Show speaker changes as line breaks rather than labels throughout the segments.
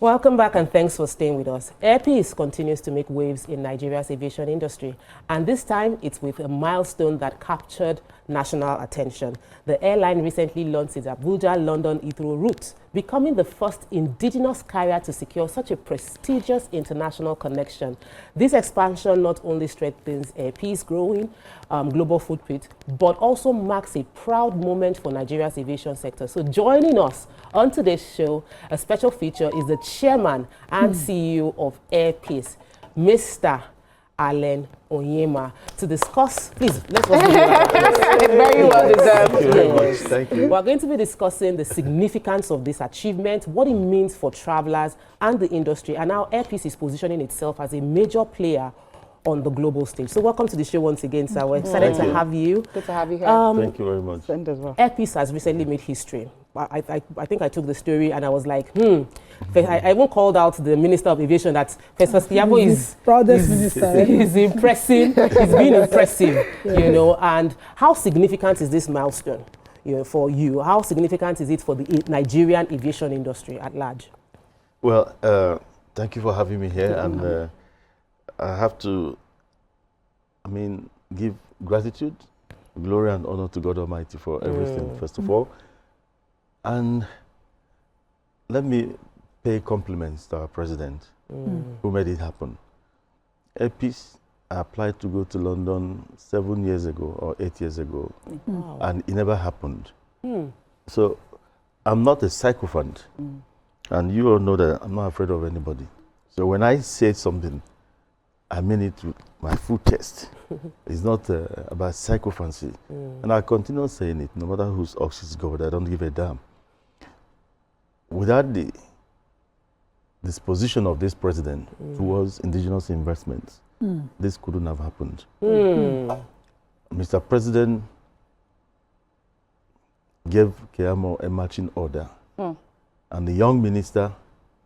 Welcome back and thanks for staying with us. Air Peace continues to make waves in Nigeria's aviation industry, and this time it's with a milestone that captured national attention. The airline recently launched its Abuja-London Heathrow route, becoming the first indigenous carrier to secure such a prestigious international connection. This expansion not only strengthens Air Peace's growing global footprint, but also marks a proud moment for Nigeria's aviation sector. So joining us on today's show, a special feature is the chairman and CEO of Air Peace, Mr. Onyema, to discuss. Please, let's go.
Very well deserved.
Thank you very much. Thank you.
We're going to be discussing the significance of this achievement, what it means for travelers and the industry, and how Air Peace is positioning itself as a major player on the global stage. So welcome to the show once again, sir. We're excited to have you.
Good to have you here.
Thank you very much.
Send as well.
Air Peace has recently made history. I think I took the story and I was like, I even called out the Minister of Aviation that Festus Keyamo is
proudest minister.
He's impressing. He's been impressive, you know. And how significant is this milestone, for you? How significant is it for the Nigerian aviation industry at large?
Well, thank you for having me here, and I have to, give gratitude, glory, and honor to God Almighty for everything, first of all. And let me pay compliments to our president who made it happen. Air Peace applied to go to London 7 years ago or 8 years ago, and it never happened. So I'm not a sycophant, and you all know that I'm not afraid of anybody. So when I say something, I mean it with my full chest. It's not about sycophancy. And I continue saying it, no matter whose ox is God, I don't give a damn. Without the disposition of this president towards indigenous investments, this couldn't have happened. Mr. President gave Keyamo a marching order, and the young minister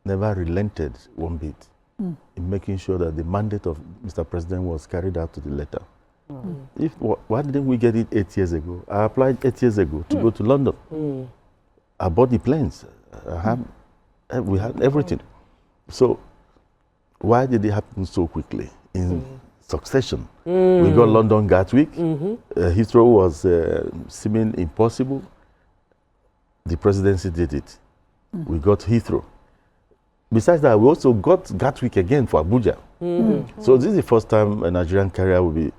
never relented one bit in making sure that the mandate of Mr. President was carried out to the letter. Why didn't we get it 8 years ago? I applied 8 years ago to go to London. I bought the planes. We had everything. So why did it happen so quickly in succession? We got London Gatwick. Heathrow was seeming impossible. The presidency did it. We got Heathrow. Besides that, we also got Gatwick again for Abuja. So this is the first time a Nigerian carrier will be,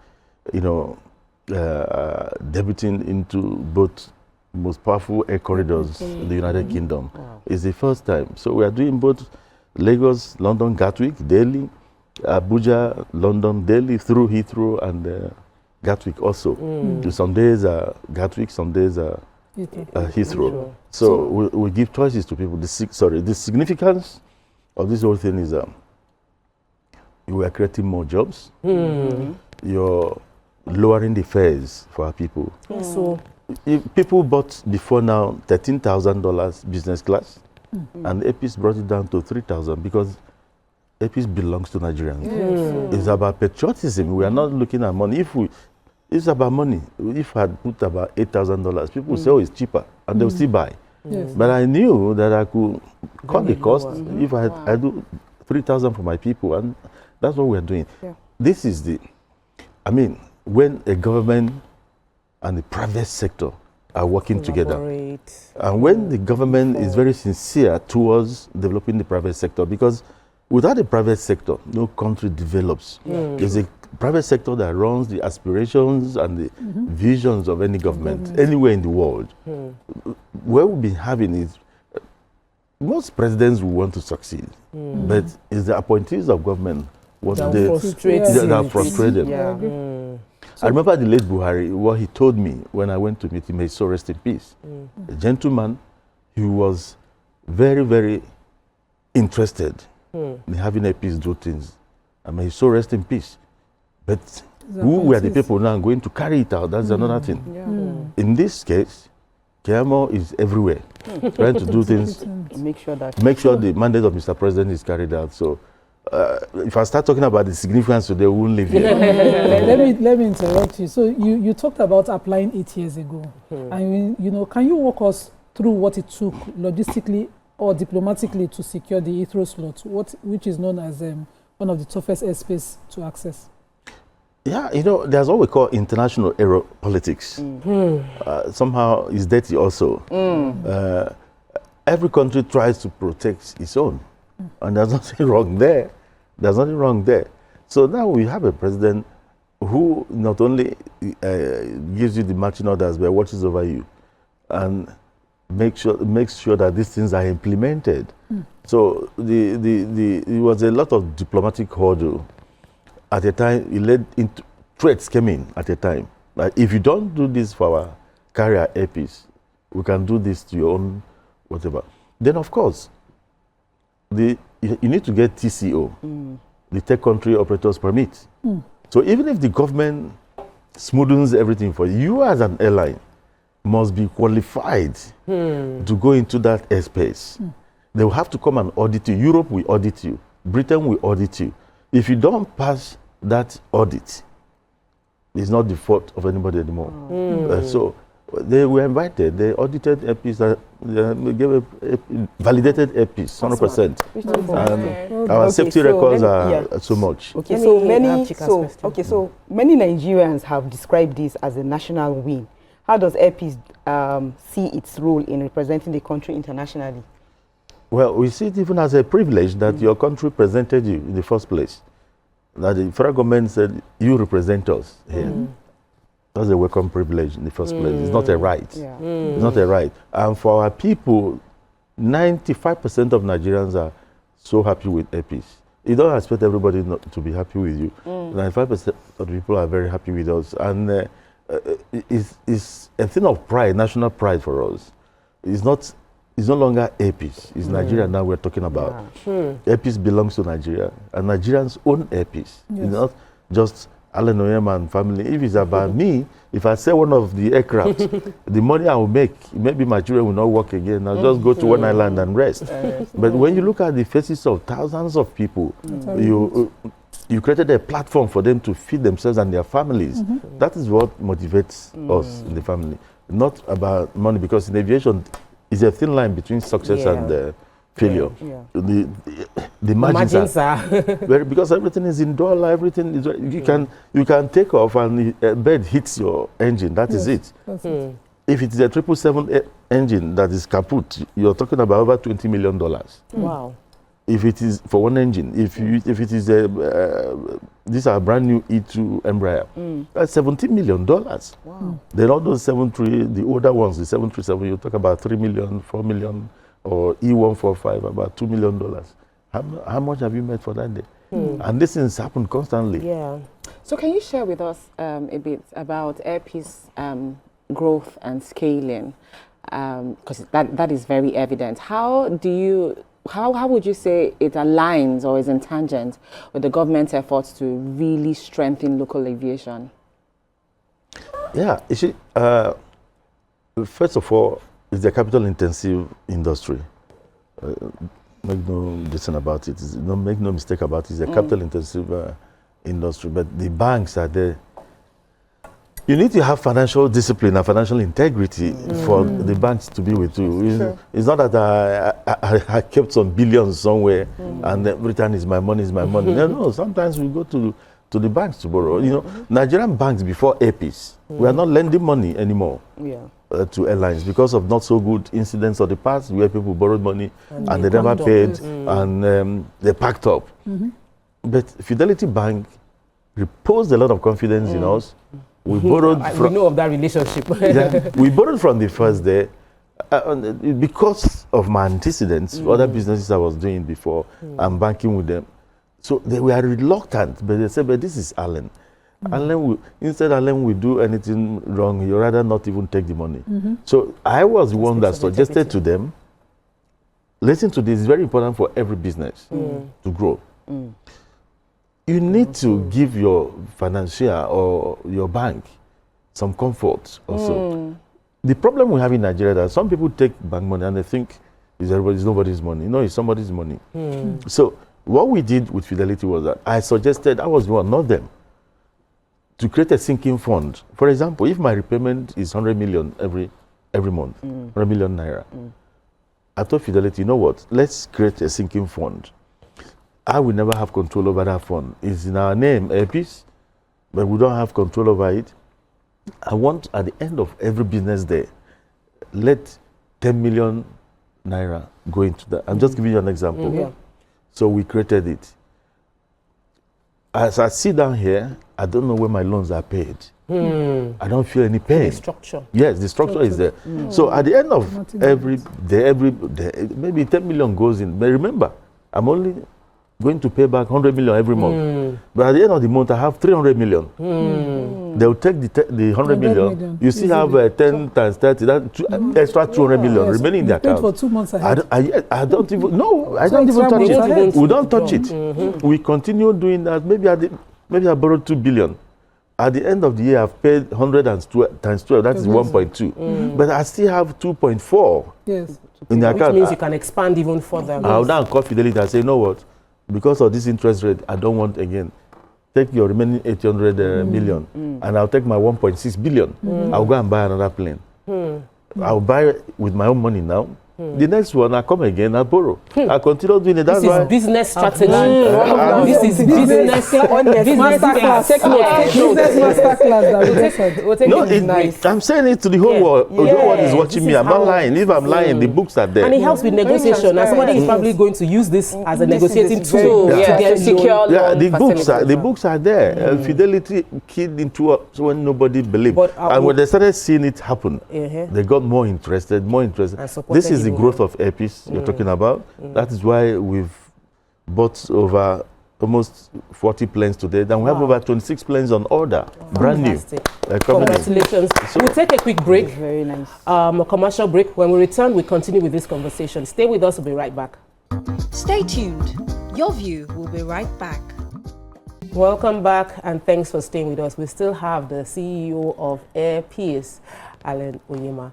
debuting into both most powerful air corridors in the United Kingdom. It's the first time. So we are doing both Lagos, London, Gatwick, Delhi, Abuja, London, Delhi, through Heathrow and Gatwick also. Some days Gatwick, some days Heathrow. So we give choices to people. The significance of this whole thing is you are creating more jobs. You're lowering the fares for our people.
So
if people bought before now $13,000 business class, and Air Peace brought it down to $3,000 because Air Peace belongs to Nigerians. It's about patriotism. We are not looking at money. It's about money. If I had put about $8,000, people would say, oh, it's cheaper, and they'll still buy. But I knew that I could cut the cost if I do $3,000 for my people, and that's what we're doing. This is when a government and the private sector are working together. And when the government is very sincere towards developing the private sector, because without the private sector, no country develops. It's a private sector that runs the aspirations and the visions of any government, anywhere in the world. What we've been having is, most presidents will want to succeed, but it's the appointees of government that frustrate them. I remember the late Buhari, what he told me when I went to meet him, may so rest in peace. A gentleman, he was very, very interested in having a peace do things. I may so rest in peace. But who were the people now going to carry it out? That's another thing. In this case, Keyamo is everywhere, trying to do things, make sure the mandate of Mr. President is carried out. So if I start talking about the significance today, we won't leave here.
let me interrupt you. So you talked about applying 8 years ago. And can you walk us through what it took logistically or diplomatically to secure the Heathrow slot, which is known as one of the toughest airspace to access?
Yeah, there's what we call international aero politics. Somehow it's dirty also. Every country tries to protect its own. And there's nothing wrong there. There's nothing wrong there. So now we have a president who not only gives you the marching orders, but watches over you and makes sure that these things are implemented. So it was a lot of diplomatic hurdle. At the time, it led into threats came in at the time. Like, if you don't do this for our carrier airpiece, we can do this to your own whatever. Then, of course, you need to get TCO, the Tech Country Operators Permit. So even if the government smoothens everything for you, you as an airline must be qualified to go into that airspace. They will have to come and audit you. Europe will audit you. Britain will audit you. If you don't pass that audit, it's not the fault of anybody anymore. So they were invited. They audited APs. They gave a validated APs, 100%. And our safety records are so much.
Okay, so many Nigerians have described this as a national win. How does APs see its role in representing the country internationally?
Well, we see it even as a privilege that your country presented you in the first place. That the federal government said, you represent us here. That's a welcome privilege in the first place. It's not a right. It's not a right. And for our people, 95% of Nigerians are so happy with APs. You don't expect everybody not to be happy with you. 95% of the people are very happy with us. And it's a thing of pride, national pride for us. It's no longer APs. It's Nigeria now we're talking about. APs belongs to Nigeria, and Nigerians own APs. It's not just Onyema and family. If it's about me, if I sell one of the aircraft, the money I will make, maybe my children will not work again. I'll just go to one island and rest. But when you look at the faces of thousands of people, you created a platform for them to feed themselves and their families. That is what motivates us in the family. Not about money, because in aviation, it's a thin line between success and failure. The margins are because everything is in dollar. Everything is you can take off and a bird hits your engine. That is it. If it is a 777 engine that is kaput, you're talking about over $20 million.
Wow.
If it is for one engine, if it is these are brand new E2 Embraer, that's $17 million.
Wow.
Then all those 73, the older ones, the 737, you talk about $3 million, $4 million, or E145, about $2 million. How much have you made for that day? And these things happen constantly.
Yeah.
So can you share with us a bit about Airpeace growth and scaling? Because that is very evident. How would you say it aligns or is in tangent with the government's efforts to really strengthen local aviation?
Yeah, you see, first of all, it's a capital-intensive industry. Make no decision about it. Make no mistake about it. It's a capital-intensive industry, but the banks are there. You need to have financial discipline and financial integrity for the banks to be with you. It's not that I kept some billions somewhere and every time it's my money, No, sometimes we go to the banks to borrow. Nigerian banks before APIS, we are not lending money anymore to airlines because of not so good incidents of the past where people borrowed money and they never paid and they packed up. But Fidelity Bank reposed a lot of confidence in us. We borrowed
we know of that relationship.
We borrowed from the first day because of my antecedents, other businesses I was doing before, and banking with them. So they were reluctant, but they said, but this is Allen. Instead Allen will do anything wrong, you rather not even take the money. So I was the one that suggested to them, listen to this, it's very important for every business to grow. You need to give your financier or your bank some comfort also. The problem we have in Nigeria is that some people take bank money and they think it's nobody's money. No, it's somebody's money. So what we did with Fidelity was that I suggested, I was one, not them, to create a sinking fund. For example, if my repayment is 100 million every month, 100 million naira, I told Fidelity, you know what? Let's create a sinking fund. I will never have control over that fund. It's in our name, Airpeace, but we don't have control over it. I want at the end of every business day, let 10 million naira go into that. I'm just giving you an example.
Yeah.
So we created it. As I sit down here, I don't know where my loans are paid. I don't feel any pain.
The structure.
Yes, the structure is there. So at the end of every day, maybe 10 million goes in. But remember, I'm only going to pay back 100 million every month. But at the end of the month, I have 300 million. They will take the 100 million. You still have 10 times 30, that extra 200 million remaining in the account.
For 2 months ahead.
I don't even, no, I don't even touch it. We don't touch it. We continue doing that. Maybe I borrowed 2 billion. At the end of the year, I've paid 100 times 12, that is 1.2. But I still have 2.4 in the account.
Which means you can expand even further.
I'll now call Fidelity and say, you know what? Because of this interest rate, I don't want again. Take your remaining 800 million, and I'll take my 1.6 billion. I'll go and buy another plane. I'll buy it with my own money now. The next one, I come again, I borrow. I continue doing it. That's
This
why.
is business strategy. This is business
Masterclass. Business masterclass.
We'll take
No,
it nice.
I'm saying it to the whole world. The whole world is watching me. I'm not lying. If I'm lying, the books are there.
And it helps with negotiation. And somebody is probably going to use this as a negotiating tool to get
secure
Yeah,
loan
the books are there. Fidelity keyed into us when nobody believed.
But,
and when they started seeing it happen, they got more interested.
And supported
This is the
you.
growth of Airpeace you're talking about. That is why we've bought over almost 40 planes today. Then we have over 26 planes on order, brand
Fantastic.
new. Coming in.
Congratulations. We'll take a quick break.
Very nice.
A commercial break. When we return, we continue with this conversation. Stay with us. We'll be right back.
Stay tuned. Your View will be right back.
Welcome back, and thanks for staying with us. We still have the CEO of Airpeace, Onyema.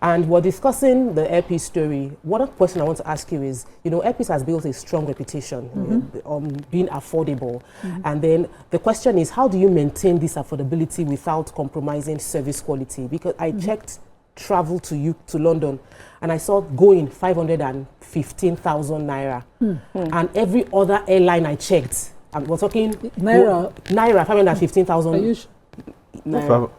And we're discussing the Airpeace story. One question I want to ask you is, Airpeace has built a strong reputation on being affordable. And then the question is, how do you maintain this affordability without compromising service quality? Because I checked travel to London, and I saw going 515,000 naira. And every other airline I checked, we're talking
Naira.
515,000.
Are you
Naira.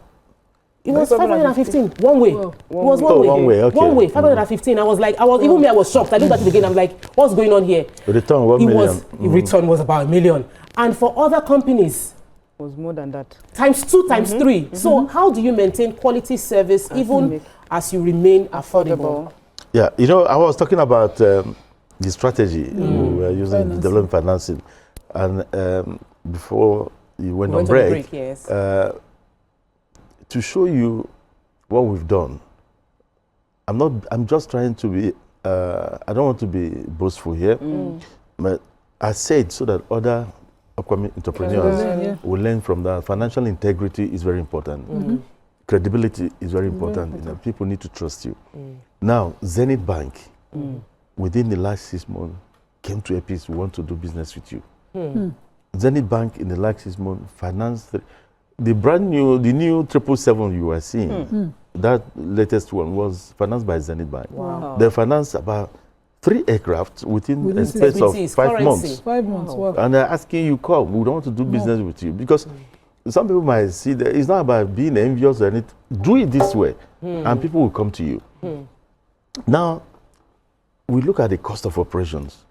It was 515 one way.
Wow.
It was one way.
Okay.
One way, 515. I was even me, I was shocked. I looked at it again. I'm like, what's going on here?
The return 1 million.
Return was about 1 million. And for other companies,
It was more than that.
times 2, times 3. So how do you maintain quality service even as you remain affordable?
Yeah, I was talking about the strategy we were using in development financing. And before you went on break,
yes.
to show you what we've done, I'm just trying to be, I don't want to be boastful here, but I said so that other upcoming entrepreneurs will learn from that. Financial integrity is very important. Credibility is very important. People need to trust you. Now, Zenith Bank, within the last 6 months, came to Airpeace, we want to do business with you. Zenith Bank in the last 6 months financed the new 777 you were seeing. That latest one was financed by Zenith Bank.
Wow.
They financed about 3 aircraft within a space of 5 months.
5 months? Wow.
And they're asking you, come, we don't want to do business with you. Because some people might see that it's not about being envious or anything. Do it this way, and people will come to you. Now, we look at the cost of operations.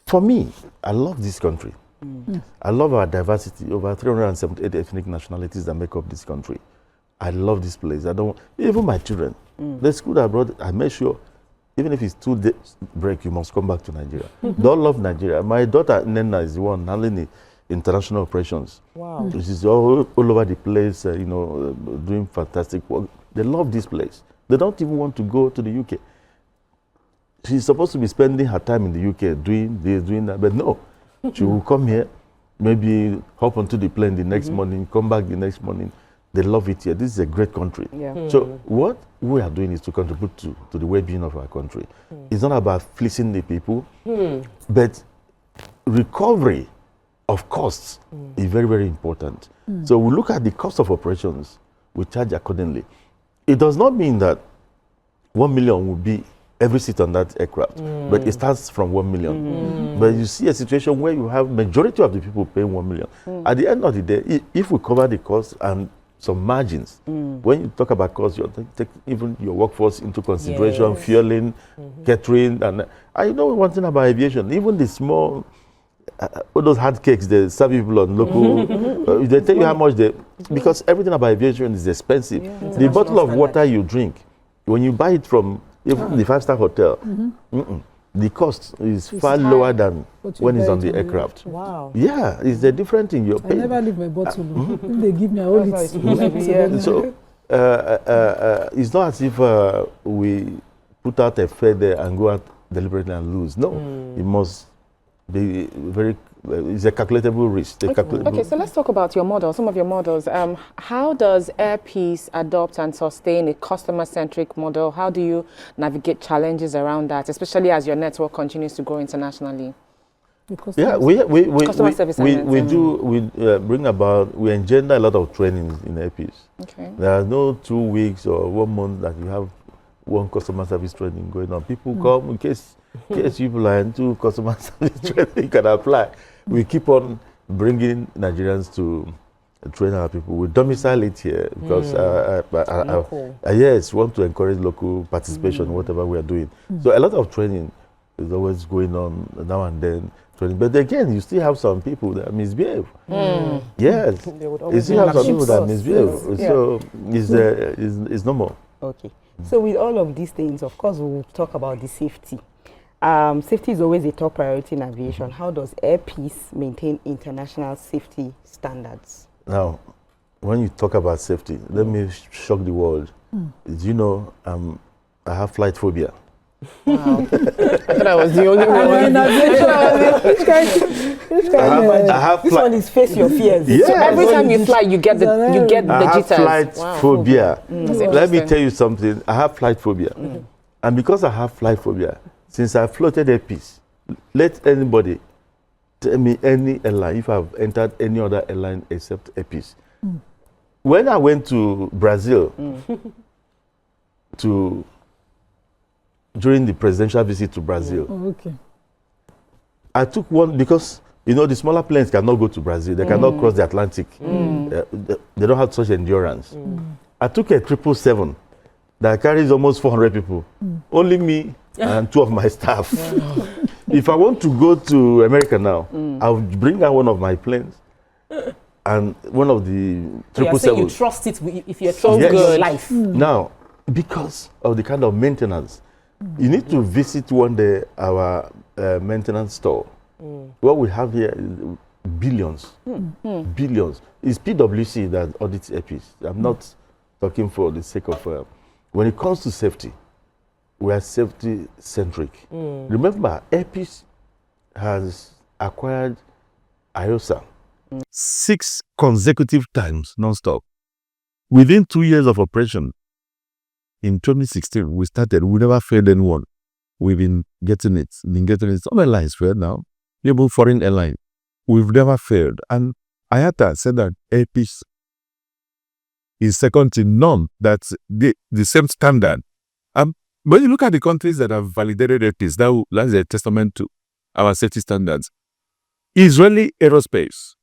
For me, I love this country. I love our diversity, over 378 ethnic nationalities that make up this country. I love this place. Even my children, the school I brought, I make sure, even if it's 2 days break, you must come back to Nigeria. They all love Nigeria. My daughter, Nena, is the one handling the international operations.
Wow.
She's all over the place, doing fantastic work. They love this place. They don't even want to go to the UK. She's supposed to be spending her time in the UK doing this, doing that, but no. She will come here, maybe hop onto the plane the next morning, come back the next morning. They love it here. This is a great country.
Yeah.
So what we are doing is to contribute to the well-being of our country. It's not about fleecing the people, but recovery of costs is very, very important. So we look at the cost of operations, we charge accordingly. It does not mean that 1 million will be every seat on that aircraft. But it starts from 1 million. But you see a situation where you have majority of the people paying 1 million. At the end of the day, if we cover the cost and some margins, when you talk about cost, you take even your workforce into consideration, fueling, catering, and I know one thing about aviation, even the small, all those hard cakes they serve people on local, they tell you how much they, because everything about aviation is expensive. The bottle of water you drink, when you buy it from even the 5-star hotel, the cost is far lower than when it's on the aircraft.
Wow.
Yeah, it's a different thing. You're
I
paying.
never leave my bottle. If they give me, I hold it.
So it's not as if we put out a fare there and go out deliberately and lose. No, it must be very. It's a calculatable risk.
Okay, so let's talk about your model. Some of your models. How does Airpeace adopt and sustain a customer-centric model? How do you navigate challenges around that, especially as your network continues to grow internationally?
Yeah, we bring about, we engender a lot of training in Airpeace. Okay. There are no 2 weeks or 1 month that you have one customer service training going on. People come in case people are into customer service training, you can apply. We keep on bringing Nigerians to train our people. We domicile it here because yes, want to encourage local participation in whatever we are doing. So a lot of training is always going on now and then. But again, you still have some people that misbehave. Yes, you still have some people that misbehave. So it's normal.
Okay. So with all of these things, of course, we'll talk about the safety. Safety is always a top priority in aviation. How does Airpeace maintain international safety standards?
Now, when you talk about safety, let me shock the world. Did you know I have flight phobia?
Wow. I thought I was the only one.
This one is face your fears.
Yeah.
So every time you fly, you get the jitters.
I have flight phobia. Let me tell you something. I have flight phobia. And because I have flight phobia, since I floated Airpeace, let anybody tell me any airline, if I've entered any other airline except Airpeace. When I went to Brazil during the presidential visit to Brazil, I took one because, you know, the smaller planes cannot go to Brazil. They cannot cross the Atlantic. They don't have such endurance. I took a 777 that carries almost 400 people. Only me and 2 of my staff. If I want to go to America now, I'll bring out one of my planes and one of the 777.
So you trust it if you're so good your life.
Now, because of the kind of maintenance, you need to visit one day our maintenance store. What we have here is billions. Billions. It's PwC that audits Airpeace. I'm not talking for the sake of... when it comes to safety, we are safety-centric. Remember, Airpeace has acquired IOSA 6 consecutive times, non-stop. Within 2 years of operation, in 2016, we started. We never failed anyone. We've been getting it. Some airlines failed now. Even foreign airlines. We've never failed. And IATA said that Airpeace is second to none. That's the same standard. When you look at the countries that have validated Airpeace, that's a testament to our safety standards. Israeli Aerospace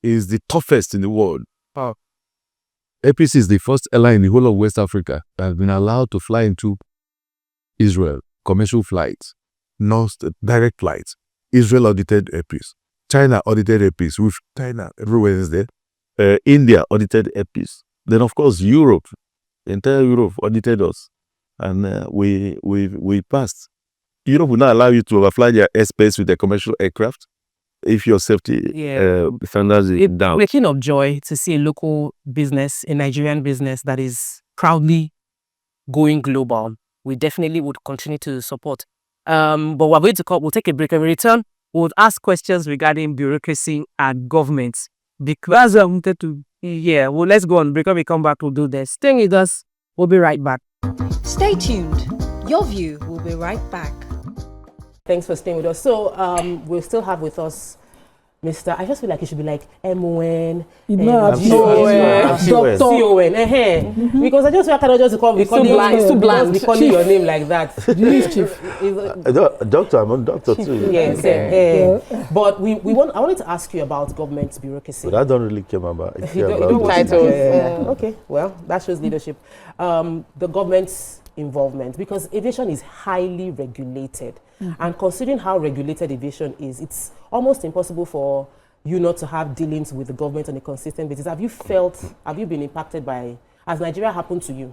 is the toughest in the world. Airpeace is the first airline in the whole of West Africa that has been allowed to fly into Israel, commercial flights, not direct flights. Israel audited Airpeace. China audited Airpeace. With China, everywhere is there. India audited Airpeace. Then, of course, Europe, the entire Europe audited us. And we passed. Europe will not allow you to overfly their airspace with a commercial aircraft if your safety standards is down.
We're keen of joy to see a local business, a Nigerian business that is proudly going global. We definitely would continue to support. But we're going to we'll take a break and return. We'll ask questions regarding bureaucracy and government. Because I wanted to, let's go on break. When we come back, we'll do this. Stay with us. We'll be right back.
Stay tuned. Your View will be right back.
Thanks for staying with us. So we'll still have with us Mr. I just feel like it should be like M-O-N,
I'm
C-O-N, because I just feel I cannot just call be calling your name like that.
Chief.
Doctor, I'm a doctor too.
Yes, but I wanted to ask you about government bureaucracy.
But I don't really care about
Titles.
Okay, well, that shows leadership. The government's involvement, because aviation is highly regulated. And considering how regulated aviation is, it's almost impossible for you not to have dealings with the government on a consistent basis. Have you been impacted by, has Nigeria happened to you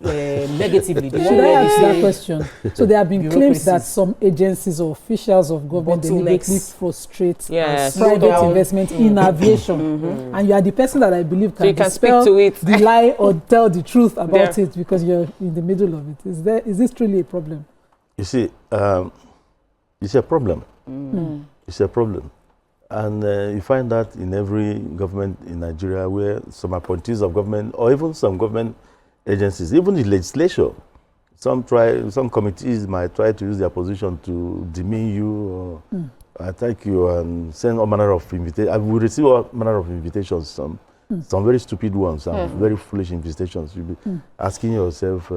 negatively?
Should I ask that question? So there have been claims that some agencies or officials of government deliberately frustrate private investment in aviation. And you are the person that I believe can dispel the lie or tell the truth about it, because you're in the middle of it. Is this truly a problem?
You see, it's a problem. It's a problem. And you find that in every government in Nigeria, where some appointees of government, or even some government agencies, even the legislature, some committees might try to use their position to demean you or attack you and send all manner of invitations. We receive all manner of invitations, some very stupid ones, some very foolish invitations. You'll be asking yourself,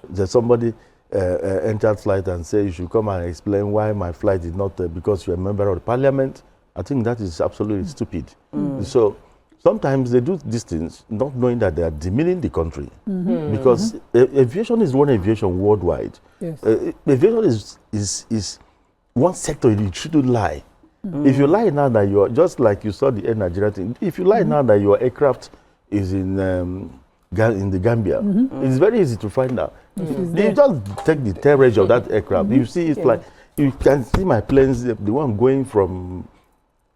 there's somebody entered flight and say you should come and explain why my flight is not because you're a member of the parliament. I think that is absolutely stupid. So sometimes they do these things not knowing that they are demeaning the country, because aviation is one aviation worldwide.
Yes.
Aviation is one sector you shouldn't lie. If you lie now that you're, just like you saw the Air Nigeria thing, if you lie now that your aircraft is in the Gambia, it's very easy to find out. You just take the tail range of that aircraft. You see, it's like, you can see my planes, the one going from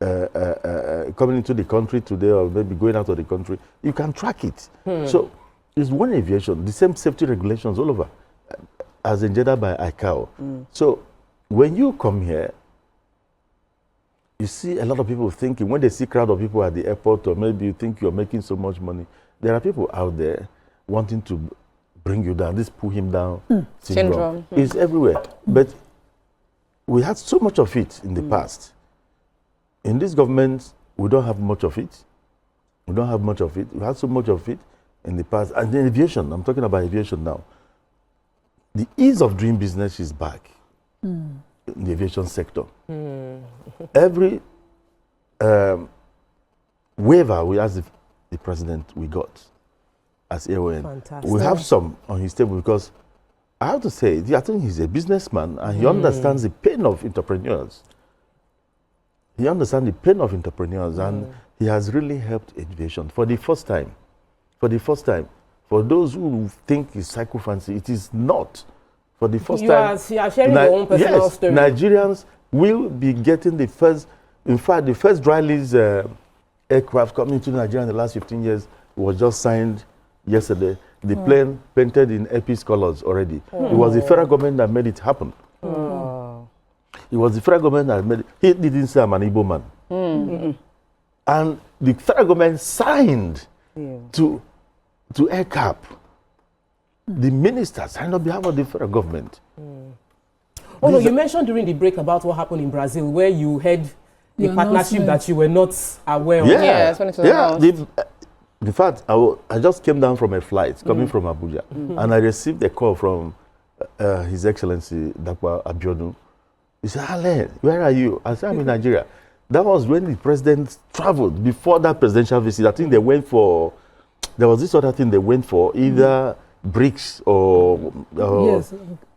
coming into the country today, or maybe going out of the country, you can track it. So it's one aviation, the same safety regulations all over, as engendered by ICAO. So when you come here, you see a lot of people thinking, when they see a crowd of people at the airport, or maybe you think you're making so much money, there are people out there wanting to bring you down, this pull him down syndrome. It's everywhere. But we had so much of it in the past. In this government, we don't have much of it. We don't have much of it. We had so much of it in the past. And then aviation, I'm talking about aviation now. The ease of doing business is back in the aviation sector. Every waiver we asked the president, we got as AON.
Fantastic.
We have some on his table, because I have to say, I think he's a businessman and he understands the pain of entrepreneurs. He understands the pain of entrepreneurs, and he has really helped aviation for the first time. For the first time. For those who think it's psychophancy, it is not. For the first time.
You are sharing your own personal story.
Nigerians will be getting the first, in fact, the first dry lease aircraft coming to Nigeria in the last 15 years was just signed yesterday. The plane painted in AP's colors already. It was the federal government that made it happen. It was the federal government that made it. He didn't say I'm an Igbo man. And the federal government signed to AirCap. The minister signed on behalf of the federal government.
Oh no, you mentioned during the break about what happened in Brazil, where you had a partnership that you were not aware of.
In fact, I just came down from a flight coming from Abuja, and I received a call from His Excellency Dr. Abiodun. He said, "Alain, where are you?" I said, "I'm in Nigeria." That was when the president traveled. Before that presidential visit, I think they went for, there was this other thing they went for, either BRICS or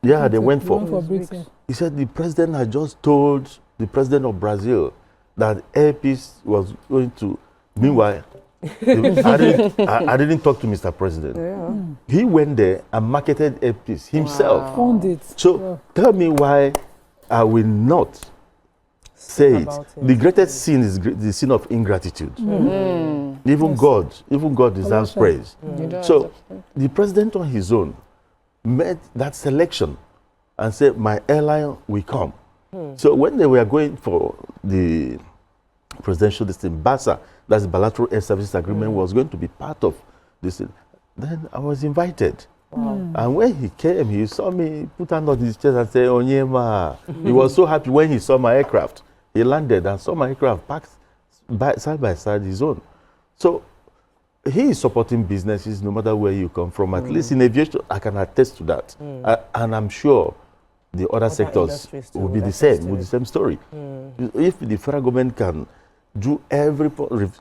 they went for BRICS. He said the president had just told the president of Brazil that Air Peace was going to, meanwhile, I didn't talk to Mr. President. He went there and marketed Air Peace himself.
Found it.
So tell me why I will not say it. The greatest sin is the sin of ingratitude. Even God deserves praise. So the president on his own made that selection and said, my airline will come. So when they were going for the presidential distinction, BASA, that's the Bilateral Air Services Agreement, was going to be part of this. Then I was invited. And when he came, he saw me put hand on his chest and say, Onyema. He was so happy when he saw my aircraft. He landed, and some aircraft parked side by side his own. So he is supporting businesses no matter where you come from. At least in aviation, I can attest to that. And I'm sure the other sectors will be the same, with the same story. If the federal government can do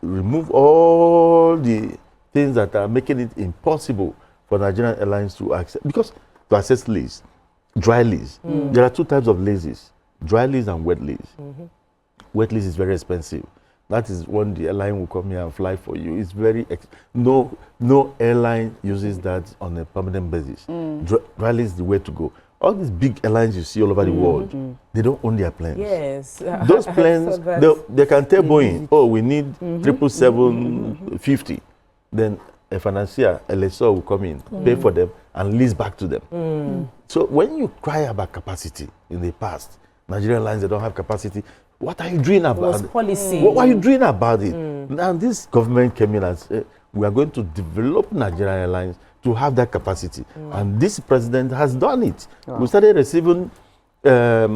remove all the things that are making it impossible for Nigerian airlines to access lease, dry lease. There are two types of leases, dry lease and wet lease. Wet lease is very expensive. That is when the airline will come here and fly for you. It's very, no airline uses that on a permanent basis. Dry lease is the way to go. All these big airlines you see all over the world, they don't own their planes.
Yes.
Those planes, they can tell Boeing, oh, we need 777-50. Then a financier, a lessor will come in, pay for them, and lease back to them. So when you cry about capacity in the past, Nigerian airlines, they don't have capacity. What are you doing about it?
Policy.
What are you doing about it? Now this government came in and said, we are going to develop Nigerian airlines to have that capacity. And this president has done it. Wow. We started receiving dry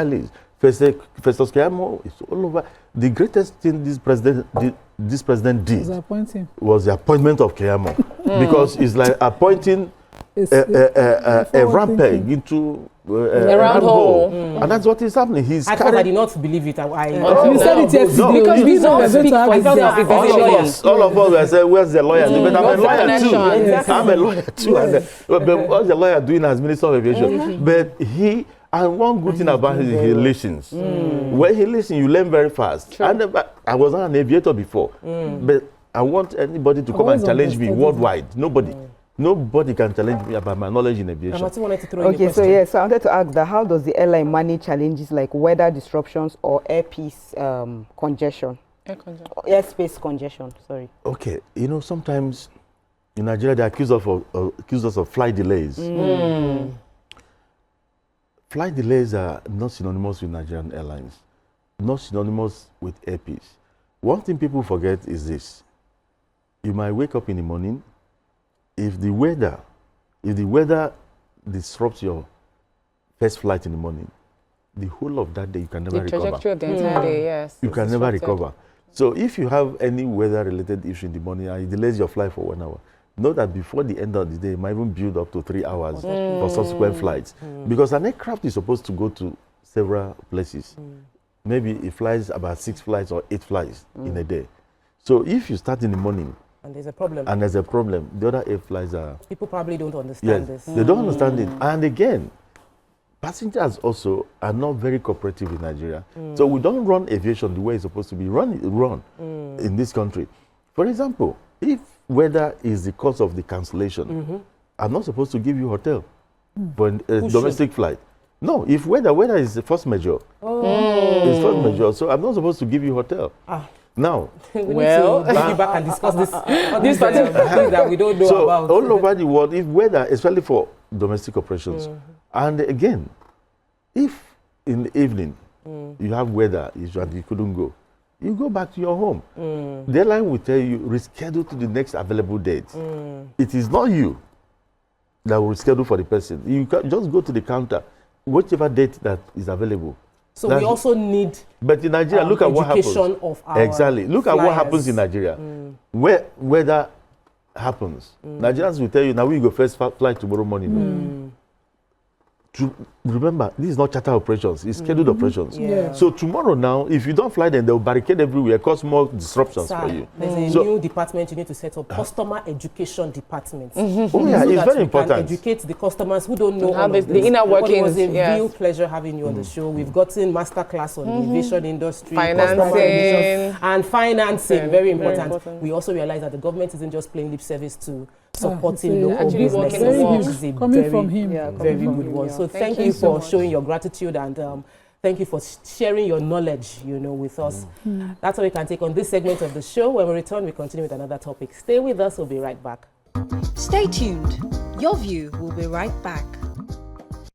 lease. Festus Keyamo is all over. The greatest thing this president did was the appointment of Keyamo. Because it's like appointing a rampage into a round hole. And that's what is happening.
I did not believe it.
You said it yesterday.
Because we don't speak for
all of us were saying, where's the lawyer? But I'm a lawyer too. I'm a lawyer too. But what's the lawyer doing as Minister of Aviation? But and one good thing about him is he listens. When he listens, you learn very fast. I was not an aviator before, but I want anybody to come and challenge me worldwide. Nobody can challenge me about my knowledge in aviation.
So I wanted to ask that how does the airline manage challenges like weather disruptions or congestion? Airspace congestion, sorry.
Okay, sometimes in Nigeria they accuse us of flight delays. Flight delays are not synonymous with Nigerian airlines, not synonymous with airpeace. One thing people forget is this. You might wake up in the morning. If the weather disrupts your first flight in the morning, the whole of that day you can never recover.
The trajectory of the entire day, yes.
You can never recover. So if you have any weather-related issue in the morning and it delays your flight for 1 hour, know that before the end of the day, it might even build up to 3 hours for subsequent flights. Because an aircraft is supposed to go to several places. Maybe it flies about 6 flights or 8 flights in a day. So if you start in the morning,
and there's a problem.
The other 8 flights are...
People probably don't understand this.
They don't understand it. And again, passengers also are not very cooperative in Nigeria. So we don't run aviation the way it's supposed to be run in this country. For example, if weather is the cause of the cancellation, I'm not supposed to give you hotel for a domestic flight. No, if weather is the force majeure. It's force majeure, so I'm not supposed to give you hotel. Now,
we need to be back and discuss this particular thing that we don't know about.
So all over the world, if weather, especially for domestic operations, and again, if in the evening you have weather issue and you couldn't go, you go back to your home. The airline will tell you, reschedule to the next available date. It is not you that will reschedule for the person. You can just go to the counter, whichever date that is available.
So we also need.
But in Nigeria, look at what happens.
Of our
exactly. Look at what happens in Nigeria. Where weather happens, Nigerians will tell you, now we go first flight tomorrow morning. Remember, this is not charter operations, it's scheduled operations. So tomorrow now, if you don't fly, then they'll barricade everywhere, cause more disruptions for you.
There's a new department you need to set up, customer education department.
Oh yeah, it's very important.
Educate the customers who don't know
how the inner workings.
It was a real pleasure having you on the show. We've gotten masterclass on the aviation industry,
financing,
and financing. Very important. We also realize that the government isn't just playing lip service to supporting local businesses.
Coming from him,
very good one. So thank you for showing your gratitude and thank you for sharing your knowledge, with us. That's all we can take on this segment of the show. When we return, we continue with another topic. Stay with us. We'll be right back.
Stay tuned. Your View will be right back.